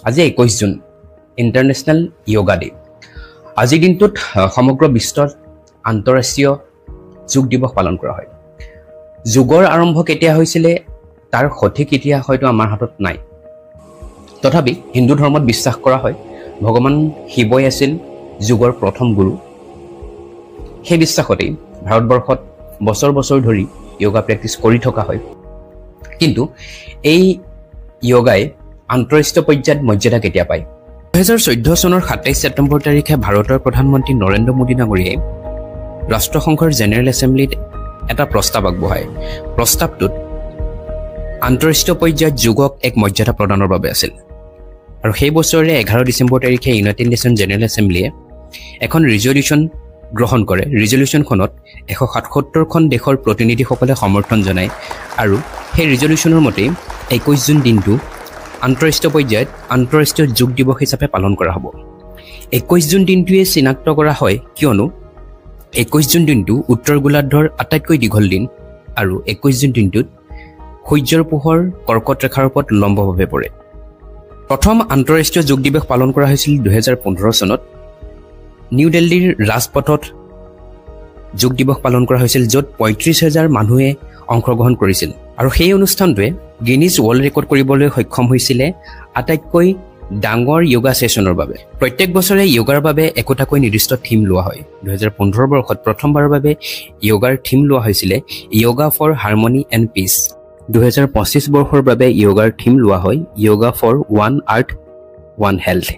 আজি 21 June international yoga day. আজিৰ দিনটোত সমগ্ৰ বিশ্বত আন্তঃৰাষ্ট্ৰীয় যোগ দিৱস পালন কৰা হয়। যোগৰ আৰম্ভ কেতিয়া হৈছিলে তাৰ সঠিক ইতিহাস হয়তো আমাৰ হাতত নাই। তথাপি হিন্দু ধৰ্মত বিশ্বাস কৰা হয় ভগৱান শিৱই আছিল যোগৰ প্ৰথম গুৰু। সেই বিশ্বাসতেই ভাৰতবৰ্ষত বছৰ বছৰ ধৰি য়োগা প্ৰেক্টিছ কৰি থকা হয়। কিন্তু এই য়োগাই আন্তঃৰাষ্ট্ৰীয় পৰ্যায়ত মৰ্যাদা কেতিয়া পায়? 2014 চনৰ 27 ছেপ্টেম্বৰ তাৰিখে ভাৰতৰ প্ৰধানমন্ত্ৰী নৰেন্দ্ৰ মোদী ডাঙৰীয়াই ৰাষ্ট্ৰসংঘৰ জেনেৰেল এছেম্বলিত এটা প্ৰস্তাৱ আগবঢ়ায়। প্ৰস্তাৱটোত আন্তঃৰাষ্ট্ৰীয় পৰ্যায়ত যোগক এক মৰ্যাদা প্ৰদানৰ বাবে আছিল। আৰু সেই বছৰৰে 11 ডিচেম্বৰ তাৰিখে ইউনাইটেড নেশ্যন জেনেৰেল এছেম্বলিয়ে এখন ৰিজলিউশ্যন গ্ৰহণ কৰে। ৰিজলিউশ্যনখনত 177খন দেশৰ প্ৰতিনিধিসকলে সমৰ্থন জনায় আৰু সেই ৰিজলিউশ্যনৰ মতে 21 জুন দিনটো আন্তঃৰাষ্ট্ৰীয় পৰ্যায়ত আন্তঃৰাষ্ট্ৰীয় যোগ দিৱস হিচাপে পালন কৰা হ'ব। 21 জুন দিনটোৱে চিনাক্ত কৰা হয় কিয়নো 21 জুন দিনটো উত্তৰ গোলাৰ্ধৰ আটাইতকৈ দীঘল দিন আৰু 21 জুন দিনটোত সূৰ্যৰ পোহৰ কৰ্কট ৰেখাৰ ওপৰত লম্বভাৱে পৰে। প্ৰথম আন্তঃৰাষ্ট্ৰীয় যোগ দিৱস পালন কৰা হৈছিল 2015 চনত নিউ দিল্লীৰ ৰাজপথত যোগ দিৱস পালন কৰা হৈছিল, য'ত 35,000 মানুহে অংশগ্ৰহণ কৰিছিল। আৰু সেই অনুষ্ঠানটোৱে গিনিজ ৱৰ্ল্ড ৰেকৰ্ড কৰিবলৈ সক্ষম হৈছিলে আটাইতকৈ ডাঙৰ য়োগা ছেছনৰ বাবে। প্ৰত্যেক বছৰে য়োগাৰ বাবে একোটাকৈ নিৰ্দিষ্ট থিম লোৱা হয়। 2015 বৰ্ষত প্ৰথমবাৰৰ বাবে য়োগাৰ থিম লোৱা হৈছিলে yoga for harmony and peace. 2025 বৰ্ষৰ বাবে য়োগাৰ থিম লোৱা হয় yoga for one earth one health.